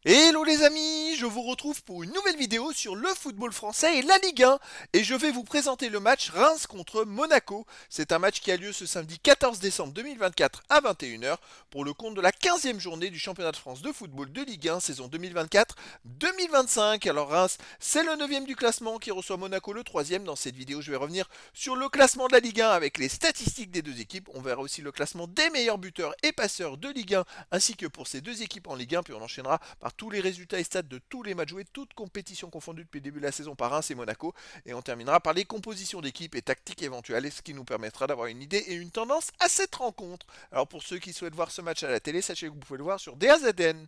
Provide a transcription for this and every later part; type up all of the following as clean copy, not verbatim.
Hello les amis, je vous retrouve pour une nouvelle vidéo sur le football français et la Ligue 1 et je vais vous présenter le match Reims contre Monaco. C'est un match qui a lieu ce samedi 14 décembre 2024 à 21 h pour le compte de la 15e journée du championnat de France de football de Ligue 1 saison 2024-2025. Alors Reims, c'est le 9e du classement qui reçoit Monaco le 3e. Dans cette vidéo, je vais revenir sur le classement de la Ligue 1 avec les statistiques des deux équipes. On verra aussi le classement des meilleurs buteurs et passeurs de Ligue 1 ainsi que pour ces deux équipes en Ligue 1, puis on enchaînera par tous les résultats et stats de tous les matchs joués, toutes compétitions confondues depuis le début de la saison par Reims et Monaco. Et on terminera par les compositions d'équipes et tactiques éventuelles, ce qui nous permettra d'avoir une idée et une tendance à cette rencontre. Alors pour ceux qui souhaitent voir ce match à la télé, sachez que vous pouvez le voir sur DAZN.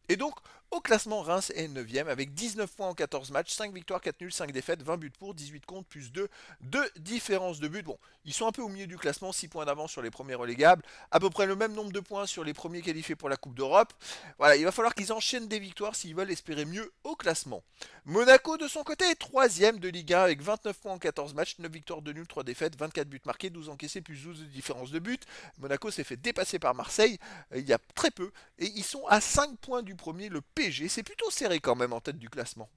Et donc, au classement, Reims est 9e avec 19 points en 14 matchs, 5 victoires, 4 nuls, 5 défaites, 20 buts pour, 18 contre, plus 2 de différence de but. Bon, ils sont un peu au milieu du classement, 6 points d'avance sur les premiers relégables, à peu près le même nombre de points sur les premiers qualifiés pour la Coupe d'Europe. Voilà, il va falloir qu'ils enchaînent des victoires s'ils veulent espérer mieux au classement. Monaco, de son côté, est 3e de Ligue 1 avec 29 points en 14 matchs, 9 victoires, 2 nuls, 3 défaites, 24 buts marqués, 12 encaissés, plus 12 de différence de but. Monaco s'est fait dépasser par Marseille il y a très peu, et ils sont à 5 points du premier, le PSG. C'est plutôt serré quand même en tête du classement.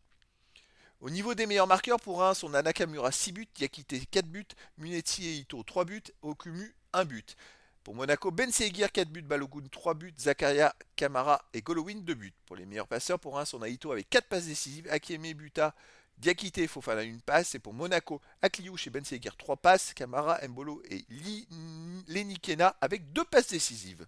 Au niveau des meilleurs marqueurs, pour Reims, on a Nakamura 6 buts, Diakité 4 buts, Munetsi et Ito 3 buts, Okumu 1 but. Pour Monaco, Ben Seguir 4 buts, Balogun 3 buts, Zakaria, Kamara et Golovin 2 buts. Pour les meilleurs passeurs, pour Reims, on a Ito avec 4 passes décisives, Akieme, Buta, Diakité et Fofana 1 passe. Et pour Monaco, Akliouche et Ben Seguir 3 passes, Kamara, Mbolo et Lenikena avec 2 passes décisives.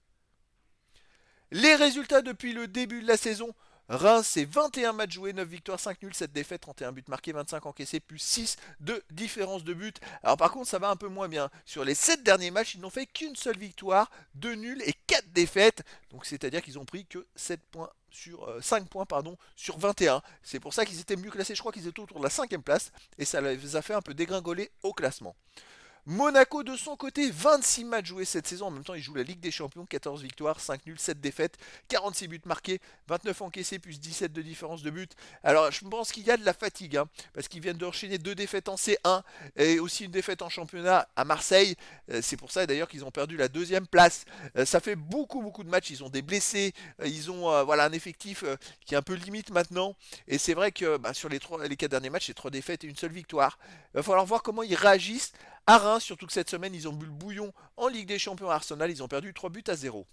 Les résultats depuis le début de la saison. Reims, c'est 21 matchs joués, 9 victoires, 5 nuls, 7 défaites, 31 buts marqués, 25 encaissés, plus 6 de différence de but. Alors par contre, ça va un peu moins bien. Sur les 7 derniers matchs, ils n'ont fait qu'une seule victoire, 2 nuls et 4 défaites. Donc c'est-à-dire qu'ils ont pris que 7 points sur 5 points sur 21. C'est pour ça qu'ils étaient mieux classés. Je crois qu'ils étaient autour de la 5e place et ça les a fait un peu dégringoler au classement. Monaco de son côté, 26 matchs joués cette saison. En même temps, il joue la Ligue des Champions, 14 victoires, 5 nuls, 7 défaites, 46 buts marqués, 29 encaissés, plus 17 de différence de but. Alors, je pense qu'il y a de la fatigue, hein, parce qu'ils viennent d'enchaîner 2 défaites en C1 et aussi une défaite en championnat à Marseille. C'est pour ça d'ailleurs qu'ils ont perdu la 2e place. Ça fait beaucoup de matchs. Ils ont des blessés, ils ont voilà, un effectif qui est un peu limite maintenant. Et c'est vrai que sur les 4 derniers matchs, c'est 3 défaites et une seule victoire. Il va falloir voir comment ils réagissent à Reims, surtout que cette semaine, ils ont bu le bouillon en Ligue des Champions à Arsenal. Ils ont perdu 3 buts à 0.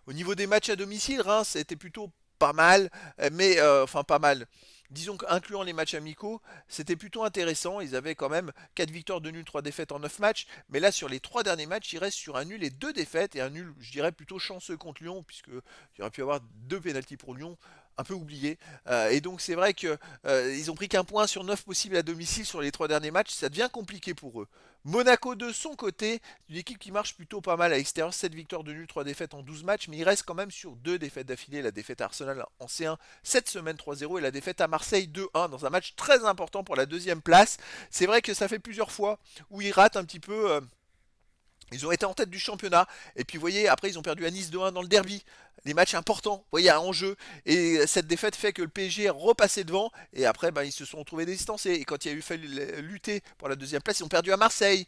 Au niveau des matchs à domicile, Reims était plutôt pas mal, mais enfin pas mal. Disons qu'incluant les matchs amicaux, c'était plutôt intéressant. Ils avaient quand même 4 victoires, 2 nuls, 3 défaites en 9 matchs. Mais là, sur les 3 derniers matchs, ils restent sur un nul et 2 défaites. Et un nul, je dirais, plutôt chanceux contre Lyon, puisqu'il aurait pu y avoir 2 pénaltys pour Lyon, un peu oublié. Et donc, c'est vrai qu'ils ont pris qu'un point sur 9 possibles à domicile sur les 3 derniers matchs. Ça devient compliqué pour eux. Monaco, de son côté, une équipe qui marche plutôt pas mal à l'extérieur. 7 victoires de nul, 3 défaites en 12 matchs. Mais il reste quand même sur 2 défaites d'affilée. La défaite à Arsenal en C1 cette semaine 3-0 et la défaite à Marseille 2-1 dans un match très important pour la 2e place. C'est vrai que ça fait plusieurs fois où ils ratent un petit peu. Ils ont été en tête du championnat. Et puis, vous voyez, après, ils ont perdu à Nice 2-1 dans le derby. Les matchs importants, vous voyez, à enjeu. Et cette défaite fait que le PSG est repassé devant. Et après, ils se sont retrouvés distancés. Et quand il y a eu fallu lutter pour la 2e place, ils ont perdu à Marseille.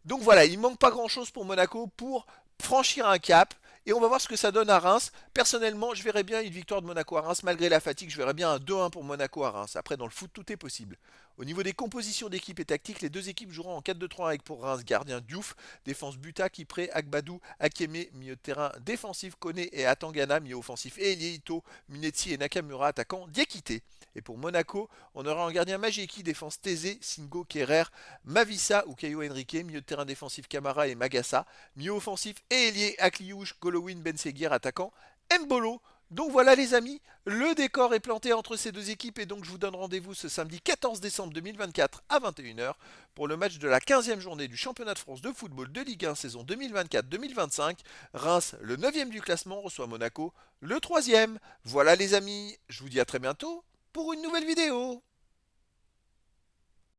Donc voilà, il ne manque pas grand-chose pour Monaco pour franchir un cap. Et on va voir ce que ça donne à Reims. Personnellement, je verrais bien une victoire de Monaco à Reims. Malgré la fatigue, je verrais bien un 2-1 pour Monaco à Reims. Après, dans le foot, tout est possible. Au niveau des compositions d'équipe et tactiques, les deux équipes joueront en 4-2-3 avec pour Reims gardien Diouf, défense Buta, Kipré, Agbadou, Akeme, milieu de terrain défensif Kone et Atangana, milieu offensif et Ito, Munetsi et Nakamura, attaquant Diakité. Et pour Monaco, on aura en gardien Majeki, défense Tézé, Singo, Kerrer, Mavissa ou Caio Henrique, milieu de terrain défensif Camara et Magassa, milieu offensif et ailier Akliouche, Golovin, Benseguir, attaquant Mbolo. Donc voilà les amis, le décor est planté entre ces deux équipes et donc je vous donne rendez-vous ce samedi 14 décembre 2024 à 21 h pour le match de la 15e journée du championnat de France de football de Ligue 1 saison 2024-2025. Reims, le 9e du classement, reçoit Monaco, le 3e. Voilà les amis, je vous dis à très bientôt pour une nouvelle vidéo.